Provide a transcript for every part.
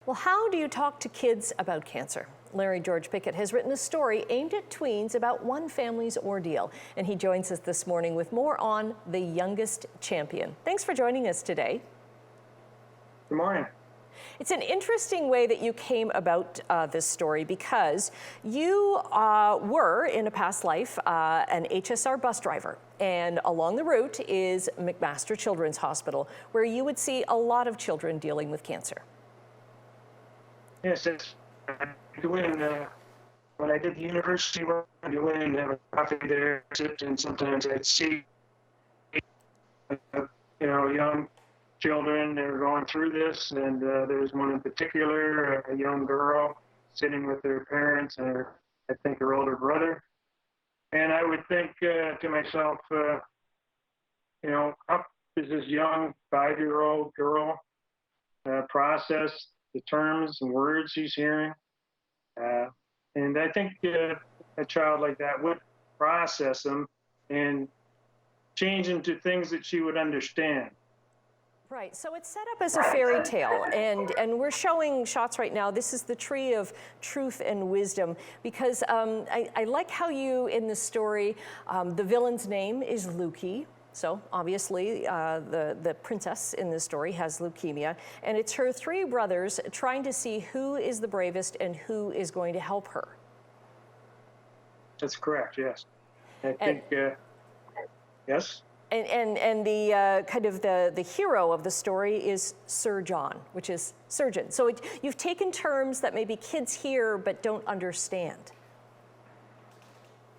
Well, how do you talk to kids about cancer? Larry George Pickett has written a story aimed at tweens about one family's ordeal, and he joins us this morning with more on The Youngest Champion. Thanks for joining us today. Good morning. It's an interesting way that you came about this story because you were, in a past life, an HSR bus driver. And along the route is McMaster Children's Hospital, where you would see a lot of children dealing with cancer. Yes, when I did the university work, I go in and have a coffee there, and sometimes I'd see, young children that were going through this, and there was one in particular, a young girl sitting with her parents and I think her older brother. And I would think to myself, how does this young 5-year-old girl process the terms and words she's hearing? And I think a child like that would process them and change into things that she would understand. Right, so it's set up as a fairy tale, and we're showing shots right now. This is the tree of truth and wisdom, because I like how you, in the story, the villain's name is Lukey. So obviously the princess in this story has leukemia, and it's her 3 brothers trying to see who is the bravest and who is going to help her. That's correct, yes. I think, yes? And the kind of the hero of the story is Sir John, which is surgeon. So you've taken terms that maybe kids hear but don't understand.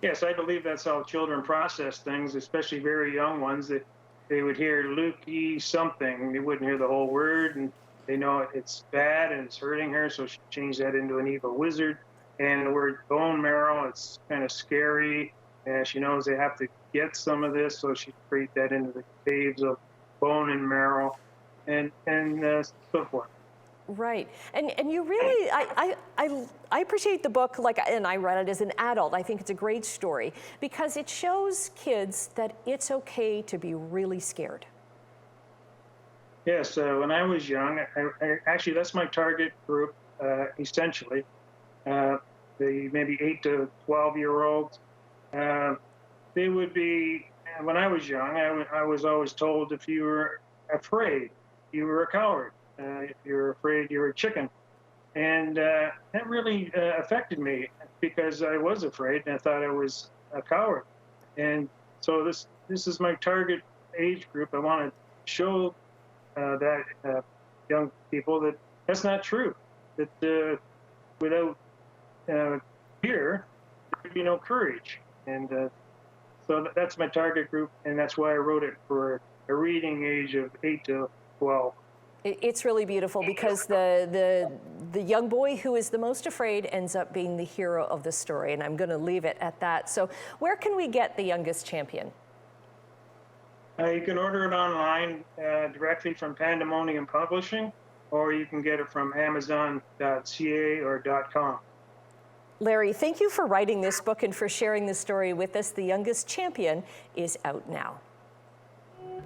Yes, I believe that's how children process things, especially very young ones, that they would hear Lukey something. They wouldn't hear the whole word, and they know it's bad and it's hurting her, so she changed that into an evil wizard. And the word bone marrow, it's kind of scary, and she knows they have to get some of this, so she create that into the caves of bone and marrow, and so forth. Right, and you really, I appreciate the book, and I read it as an adult. I think it's a great story because it shows kids that it's okay to be really scared. Yes, when I was young, actually that's my target group, essentially. The maybe 8 to 12-year-olds. They would be, when I was young, I was always told if you were afraid, you were a coward. If you're afraid, you're a chicken. And that really affected me because I was afraid and I thought I was a coward. And so this is my target age group. I want to show that young people that that's not true, that without fear, there could be no courage. And so that's my target group, and that's why I wrote it for a reading age of 8 to 12. It's really beautiful because the young boy who is the most afraid ends up being the hero of the story, and I'm going to leave it at that. So where can we get The Youngest Champion? You can order it online directly from Pandemonium Publishing, or you can get it from Amazon.ca or .com. Larry, thank you for writing this book and for sharing this story with us. The Youngest Champion is out now.